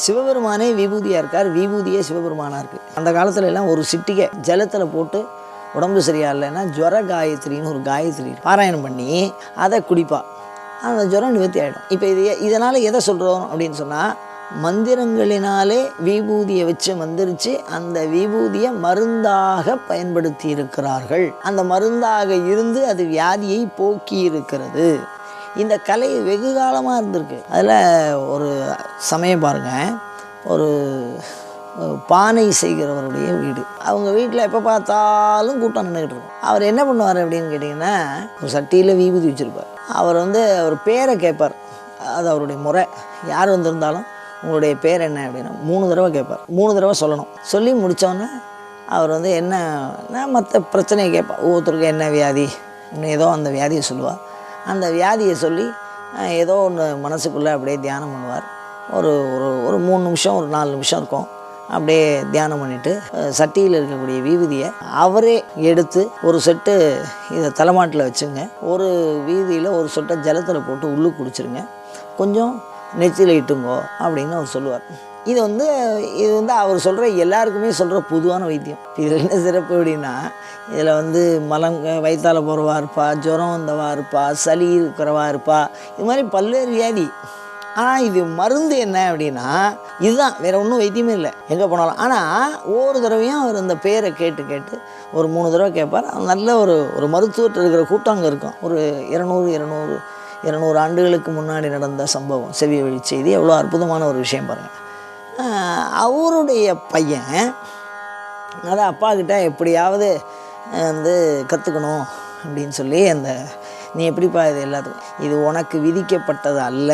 சிவபெருமானே விபூதியாக இருக்கார், விபூதியே சிவபெருமானாக இருக்குது. அந்த காலத்துல எல்லாம் ஒரு சிட்டிகை ஜலத்தில் போட்டு உடம்பு சரியா இல்லைன்னா ஜுவர காயத்ரின்னு ஒரு காயத்ரி பாராயணம் பண்ணி அதை குடிப்பா, அந்த ஜுரம் நிவர்த்தி ஆகிடும். இப்போ இதனால் எதை சொல்கிறோம் அப்படின்னு சொன்னால், மந்திரங்களினாலே விபூதியை வச்சு மந்திரிச்சு அந்த விபூதியை மருந்தாக பயன்படுத்தி இருக்கிறார்கள். அந்த மருந்தாக இருந்து அது வியாதியை போக்கி இருக்கிறது. இந்த கலை வெகு காலமாக இருந்திருக்கு. அதில் ஒரு சமயம் பாருங்கள், ஒரு பானை செய்கிறவருடைய வீடு. அவங்க வீட்டில் எப்போ பார்த்தாலும் கூட்டம் நின்றுக்கிட்டு இருக்கும். அவர் என்ன பண்ணுவார் அப்படின்னு கேட்டிங்கன்னா, ஒரு சட்டியில் விபூதி வச்சுருப்பார். அவர் அவர் பேரை கேட்பார். அது அவருடைய முறை. யார் வந்திருந்தாலும் உங்களுடைய பேர் என்ன அப்படின்னா 3 தடவை கேட்பார். 3 தடவை சொல்லணும். சொல்லி முடித்தோன்னே அவர் என்ன மற்ற பிரச்சனையை கேட்பார். ஒவ்வொருத்தருக்கு என்ன வியாதி ஏதோ அந்த வியாதியை சொல்லுவார். அந்த வியாதியை சொல்லி ஏதோ ஒன்று மனசுக்குள்ளே அப்படியே தியானம் பண்ணுவார். ஒரு ஒரு 3 நிமிஷம் ஒரு 4 நிமிஷம் இருக்கும். அப்படியே தியானம் பண்ணிவிட்டு சட்டியில் இருக்கக்கூடிய விபூதியை அவரே எடுத்து ஒரு சொட்டு இதை தலைமாட்டில் வச்சுங்க, ஒரு வீதியில் ஒரு சொட்டை ஜலத்தில் போட்டு உள்ளுக்கு குடிச்சிருங்க, கொஞ்சம் நெற்றியில் இட்டுங்கோ அப்படின்னு அவர் சொல்லுவார். இது அவர் சொல்கிற எல்லாருக்குமே சொல்கிற பொதுவான வைத்தியம். இதில் என்ன சிறப்பு அப்படின்னா, இதில் மலம் வயிற்றால் போகிறவா இருப்பா, ஜுரம் வந்தவா இருப்பா, சளி இருக்கிறவா இருப்பா, இது மாதிரி பல்வேறு வியாதி. ஆனால் இது மருந்து என்ன அப்படின்னா இதுதான், வேறு ஒன்றும் வைத்தியமே இல்லை எங்கே போனாலும். ஆனால் ஒவ்வொரு தடவையும் அவர் அந்த பேரை கேட்டு ஒரு 3 தடவை கேட்பார். நல்ல ஒரு மருத்துவத்தில் இருக்கிற கூட்டம் அங்கே இருக்கும். ஒரு 200 ஆண்டுகளுக்கு முன்னாடி நடந்த சம்பவம், செவி வழி செய்தி. எவ்வளோ அற்புதமான ஒரு விஷயம் பாருங்கள். அவருடைய பையன் அதை அப்பாக்கிட்ட எப்படியாவது கற்றுக்கணும் அப்படின்னு சொல்லி, நீ எப்படிப்பா இது எல்லாத்துக்கும், இது உனக்கு விதிக்கப்பட்டது அல்ல,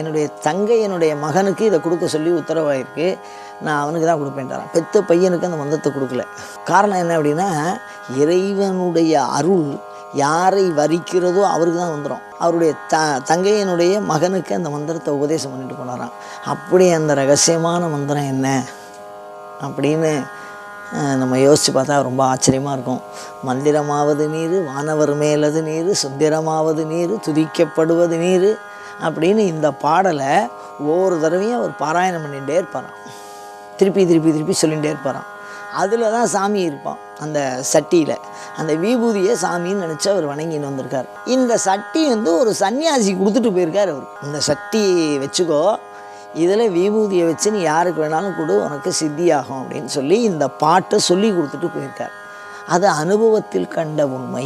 என்னுடைய மகனுக்கு இதை கொடுக்க சொல்லி உத்தரவாயிருக்கு, நான் அவனுக்கு தான் கொடுப்பேன்ட்டாரான். பெத்த பையனுக்கு அந்த மந்திரத்தை கொடுக்கல. காரணம் என்ன அப்படின்னா, இறைவனுடைய அருள் யாரை வரிக்கிறதோ அவருக்கு தான் வந்துடும். அவருடைய தங்கையினுடைய மகனுக்கு அந்த மந்திரத்தை உபதேசம் பண்ணிட்டு போனாராம். அப்படி அந்த ரகசியமான மந்திரம் என்ன அப்படின்னு நம்ம யோசித்து பார்த்தா ரொம்ப ஆச்சரியமாக இருக்கும். மந்திரமாவது நீர், வானவர் மேலது நீர், சுந்திரமாவது நீர், துதிக்கப்படுவது நீர் அப்படின்னு இந்த பாடலை ஒவ்வொரு தடவையும் அவர் பாராயணம் பண்ணிகிட்டே இருப்பாராம். திருப்பி சொல்லிகிட்டே இருப்பாராம். அதில் தான் சாமி இருப்பான். அந்த சட்டியில் அந்த விபூதியை சாமின்னு நினச்சி அவர் வணங்கின்னு வந்திருக்கார். இந்த சட்டி ஒரு சன்னியாசி கொடுத்துட்டு போயிருக்கார் அவர். இந்த சட்டி வச்சுக்கோ, இதில் விபூதியை வச்சு நீ யாருக்கு வேணாலும் கொடு, உனக்கு சித்தியாகும் அப்படின்னு சொல்லி இந்த பாட்டை சொல்லி கொடுத்துட்டு போயிருக்கார். அது அனுபவத்தில் கண்ட உண்மை.